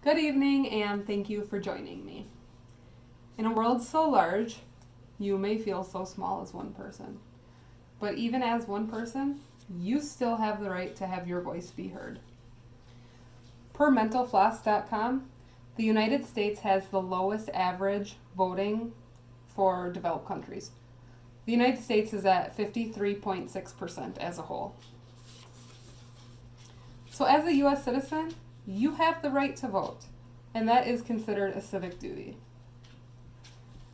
Good evening, and thank you for joining me. In a world so large, you may feel so small as one person. But even as one person, you still have the right to have your voice be heard. Per mentalfloss.com, the United States has the lowest average voting for developed countries. The United States is at 53.6% as a whole. So as a U.S. citizen, you have the right to vote, and that is considered a civic duty.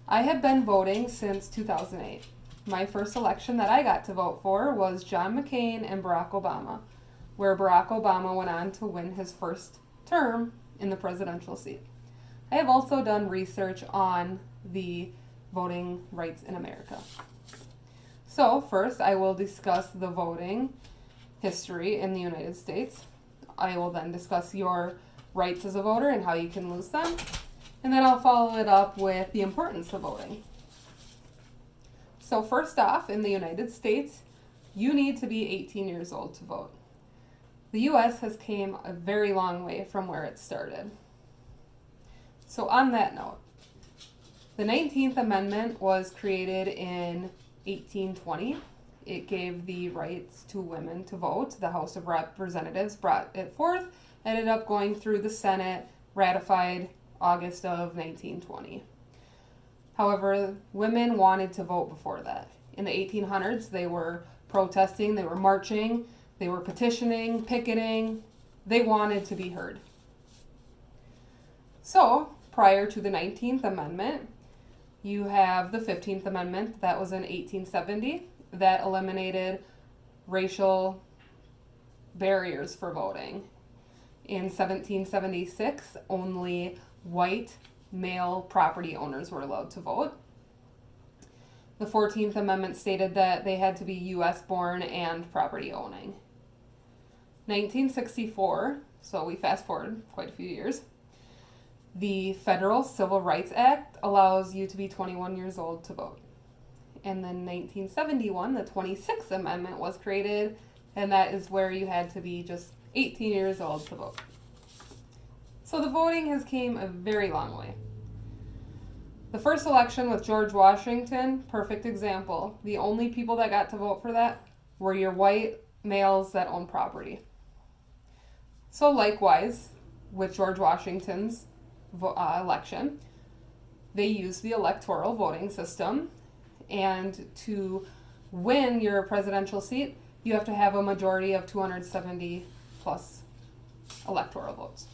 I have been voting since 2008. My first election that I got to vote for was John McCain and Barack Obama, where Barack Obama went on to win his first term in the presidential seat. I have also done research on the voting rights in America. So first, I will discuss the voting history in the United States. I will then discuss your rights as a voter and how you can lose them. And then I'll follow it up with the importance of voting. So first off, in the United States, you need to be 18 years old to vote. The U.S. has came a very long way from where it started. So on that note, the 19th Amendment was created in 1820. It gave the rights to women to vote. The House of Representatives brought it forth, ended up going through the Senate, ratified August of 1920. However, women wanted to vote before that. In the 1800s, they were protesting, they were marching, they were petitioning, picketing. They wanted to be heard. So, prior to the 19th Amendment, you have the 15th Amendment. That was in 1870. That eliminated racial barriers for voting. In 1776, only white male property owners were allowed to vote. The 14th Amendment stated that they had to be U.S. born and property owning. 1964, so we fast forward quite a few years, the Federal Civil Rights Act allows you to be 21 years old to vote. And then 1971, the 26th Amendment was created, and that is where you had to be just 18 years old to vote. So the voting has came a very long way. The first election with George Washington, perfect example. The only people that got to vote for that were your white males that own property. So likewise, with George Washington's election, they used the electoral voting system. And to win your presidential seat, you have to have a majority of 270 plus electoral votes.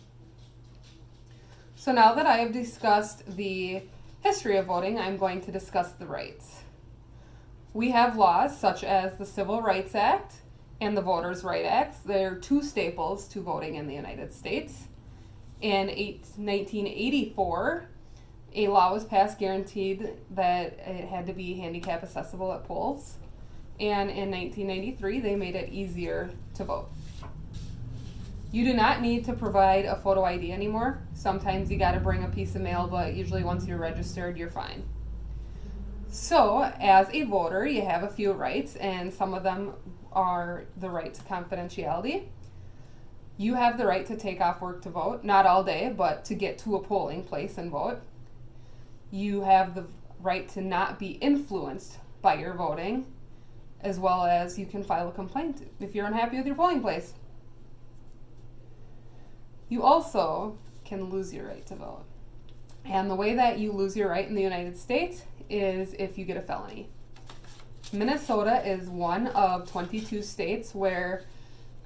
So now that I have discussed the history of voting, I'm going to discuss the rights. We have laws such as the Civil Rights Act and the Voters' Rights Act. They're two staples to voting in the United States. In 1984, a law was passed guaranteed that it had to be handicap accessible at polls. And in 1993, they made it easier to vote. You do not need to provide a photo ID anymore. Sometimes you got to bring a piece of mail, but usually once you're registered, you're fine. So, as a voter, you have a few rights, and some of them are the right to confidentiality. You have the right to take off work to vote, not all day, but to get to a polling place and vote. You have the right to not be influenced by your voting, as well as you can file a complaint if you're unhappy with your polling place. You also can lose your right to vote. And the way that you lose your right in the United States is if you get a felony. Minnesota is one of 22 states where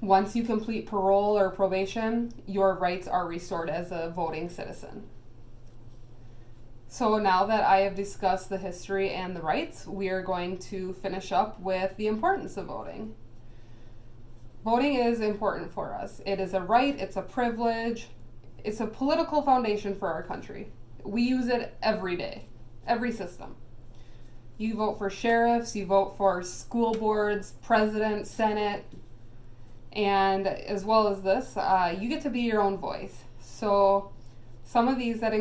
once you complete parole or probation, your rights are restored as a voting citizen. So now that I have discussed the history and the rights, we are going to finish up with the importance of voting. Voting is important for us. It is a right, it's a privilege, it's a political foundation for our country. We use it every day, every system. You vote for sheriffs, you vote for school boards, president, senate, and as well as this, you get to be your own voice. So some of these that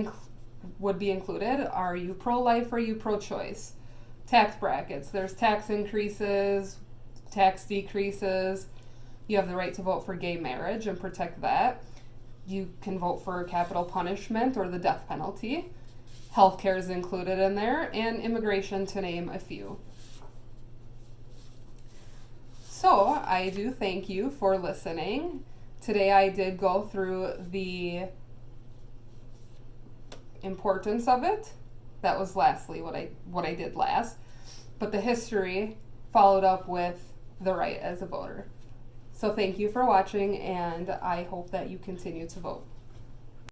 would be included are you pro-life or you pro-choice? Tax brackets, there's tax increases, tax decreases. You have the right to vote for gay marriage and protect that. You can vote for capital punishment or the death penalty. Healthcare is included in there, and immigration, to name a few. So I do thank you for listening. Today I did go through the importance of it. That was lastly what I did last. But the history followed up with the right as a voter. So thank you for watching, and I hope that you continue to vote.